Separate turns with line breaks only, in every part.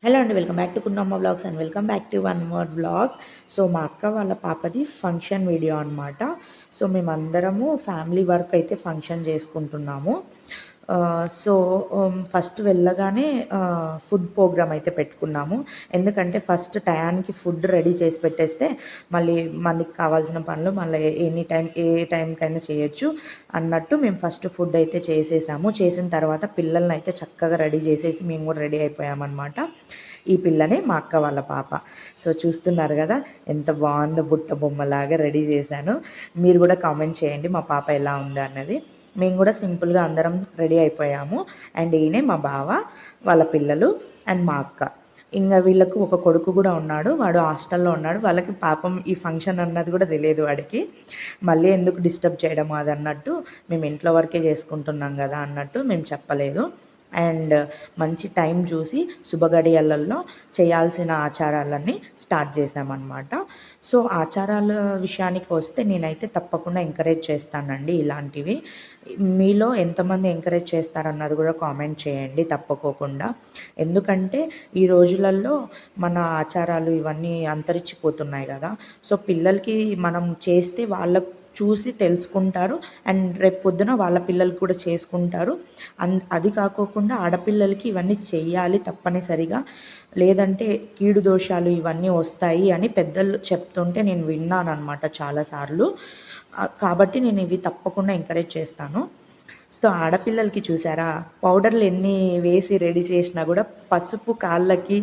Hello అండి. Welcome back to Kunnamma vlogs and welcome back to one more vlog. So, మా అక్క వాళ్ళ పాపది ఫంక్షన్ వీడియో అనమాట. సో, మేమందరము ఫ్యామిలీ వర్క్ అయితే ఫంక్షన్ చేసుకుంటున్నాము. సో, ఫస్ట్ వెళ్ళగానే ఫుడ్ ప్రోగ్రామ్ అయితే పెట్టుకున్నాము. ఎందుకంటే ఫస్ట్ టయానికి ఫుడ్ రెడీ చేసి పెట్టేస్తే మళ్ళీ మనకి కావాల్సిన పనులు మళ్ళీ ఎనీ టైం ఏ టైంకైనా చేయొచ్చు అన్నట్టు మేము ఫస్ట్ ఫుడ్ అయితే చేసేసాము. చేసిన తర్వాత పిల్లల్ని అయితే చక్కగా రెడీ చేసేసి మేము కూడా రెడీ అయిపోయామన్నమాట. ఈ పిల్లనే మా అక్క వాళ్ళ పాప. సో, చూస్తున్నారు గదా! ఎంత బావుందో బుట్ట బొమ్మలాగా రెడీ చేశాను. మీరు గూడా కామెంట్ చేయండి మా పాప ఎలా ఉంది అన్నది. మేము గూడా సింపుల్‌గా అందరం రెడీ అయిపోయాము. అండ్ ఈయనే మా బావ, వాళ్ళ పిల్లలు అండ్ మా అక్క. ఇంగ వీళ్ళకు ఒక కొడుకు గూడా ఉన్నాడు. వాడు హాస్టల్‌లో ఉన్నాడు. వాళ్ళకి పాపం ఈ ఫంక్షన్ అన్నది గూడా తెలియదు వాడికి. మళ్ళీ ఎందుకు డిస్టర్బ్ చేయడం అదన్నట్టు మేము ఇంట్లో వరకే చేసుకుంటున్నాం గదా అన్నట్టు మేము చెప్పలేదు. అండ్ మంచి టైం చూసి శుభగడియలలో చేయాల్సిన ఆచారాలన్నీ స్టార్ట్ చేశామన్నమాట. సో, ఆచారాల విషయానికి వస్తే నేనైతే తప్పకుండా ఎంకరేజ్ చేస్తానండి ఇలాంటివి. మీలో ఎంతమంది ఎంకరేజ్ చేస్తారన్నది కూడా కామెంట్ చేయండి తప్పుకోకుండా. ఎందుకంటే ఈ రోజులలో మన ఆచారాలు ఇవన్నీ అంతరించిపోతున్నాయి కదా! సో, పిల్లలకి మనం చేస్తే వాళ్ళకు చూసి తెలుసుకుంటారు. అండ్ రేపు పొద్దున వాళ్ళ పిల్లలు కూడా చేసుకుంటారు. అది కాకోకుండా ఆడపిల్లలకి ఇవన్నీ చెయ్యాలి తప్పనిసరిగా. లేదంటే కీడు దోషాలు ఇవన్నీ వస్తాయి అని పెద్దలు చెప్తుంటే నేను విన్నాననమాట చాలా సార్లు. కాబట్టి నేను ఇవి తప్పకుండా ఎంకరేజ్ చేస్తాను. సో, ఆడపిల్లలకి చూసారా పౌడర్‌లు ఎన్ని వేసి రెడీ చేసినా గూడా పసుపు కాళ్ళకి,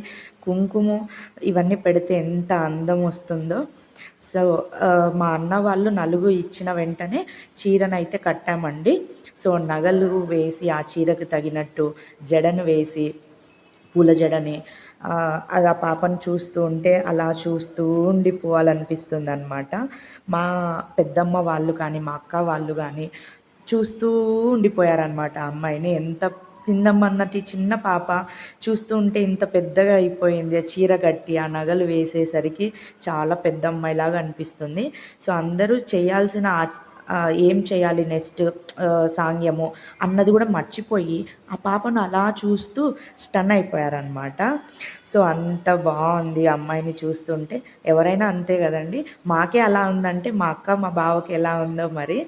కుంకుమ ఇవన్నీ పెడితే ఎంత అందం వస్తుందో. సో, మా అన్న వాళ్ళు నలుగు ఇచ్చిన వెంటనే చీరనైతే కట్టామండి. సో, నగలు వేసి ఆ చీరకు తగినట్టు జడను వేసి పూల జడని అది ఆ పాపను చూస్తూ ఉంటే అలా చూస్తూ ఉండిపోవాలనిపిస్తుందనమాట. మా పెద్దమ్మ వాళ్ళు కానీ, మా అక్క వాళ్ళు గానీ చూస్తూ ఉండిపోయారనమాట ఆ అమ్మాయిని. ఎంత తిందామన్నట్టు ఈ చిన్న పాప చూస్తూ ఉంటే ఇంత పెద్దగా అయిపోయింది. ఆ చీర కట్టి, ఆ నగలు వేసేసరికి చాలా పెద్ద అమ్మాయిలాగా అనిపిస్తుంది. సో, అందరూ చేయాల్సిన ఏం చేయాలి నెక్స్ట్ సాంగ్యము అన్నది కూడా మర్చిపోయి ఆ పాపను అలా చూస్తూ స్టన్ అయిపోయారనమాట. సో, అంత బావుంది ఆ అమ్మాయిని చూస్తుంటే. ఎవరైనా అంతే గదండీ! మాకే అలా ఉందంటే మా అక్క, మా బావకి ఎలా ఉందో మరి.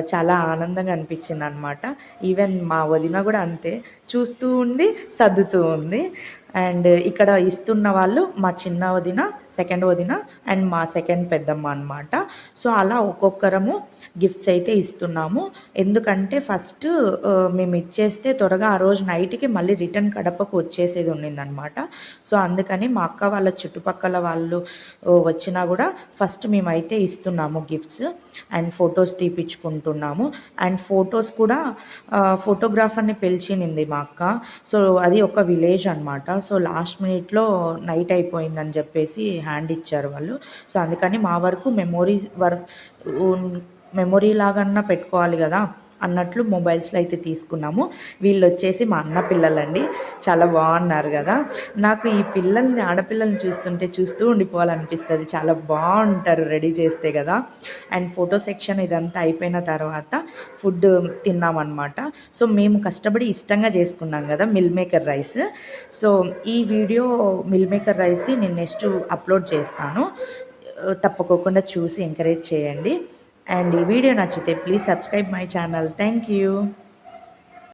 చాలా ఆనందంగా అనిపించిందనమాట. ఈవెన్ మా వదిన గూడా అంతే. చూస్తూ ఉంది, సర్దుతూ ఉంది. అండ్ ఇక్కడ ఇస్తున్న వాళ్ళు మా చిన్న వదిన, సెకండ్ వదిన అండ్ మా సెకండ్ పెద్దమ్మ అనమాట. సో, అలా ఒక్కొక్కరము గిఫ్ట్స్ అయితే ఇస్తున్నాము. ఎందుకంటే ఫస్ట్ మేము ఇచ్చేస్తే త్వరగా ఆ రోజు నైట్‌కి మళ్ళీ రిటర్న్ కడపకు వచ్చేసేది ఉండిందనమాట. సో, అందుకని మా అక్క వాళ్ళ చుట్టుపక్కల వాళ్ళు వచ్చినా గూడా ఫస్ట్ మేమైతే ఇస్తున్నాము గిఫ్ట్స్. అండ్ ఫొటోస్ తీపిచ్చుకుంటున్నాము. అండ్ ఫొటోస్ కూడా ఫోటోగ్రాఫర్‌ని పిలిచినింది మా అక్క. సో, అది ఒక విలేజ్ అనమాట. సో, లాస్ట్ మినిట్‌లో నైట్ అయిపోయిందని జెప్పేసి హ్యాండ్ ఇచ్చారు వాళ్ళు. సో, అందుకని మా వరకు ఉన్ మెమొరీ లాగన్నా పెట్టుకోవాలి గదా! అన్నట్లు మొబైల్స్‌లో అయితే తీసుకున్నాము. వీళ్ళొచ్చేసి మా అన్న పిల్లలండి. చాలా బాగున్నారు గదా! నాకు ఈ పిల్లల్ని ఆడపిల్లల్ని చూస్తుంటే చూస్తూ ఉండిపోవాలనిపిస్తది. చాలా బావుంటారు రెడీ చేస్తే గదా! అండ్ ఫోటో సెక్షన్ ఇదంతా అయిపోయిన తర్వాత ఫుడ్ తిన్నామన్నమాట. సో, మేము కష్టపడి ఇష్టంగా చేసుకున్నాం గదా! Meal maker rice. సో, ఈ వీడియో మిల్ మేకర్ రైస్‌ది నేను నెక్స్ట్ అప్‌లోడ్ చేస్తాను. తప్పకోకుండా చూసి ఎంకరేజ్ చేయండి. అండ్ ఈ వీడియో నచ్చితే please subscribe my channel. Thank you.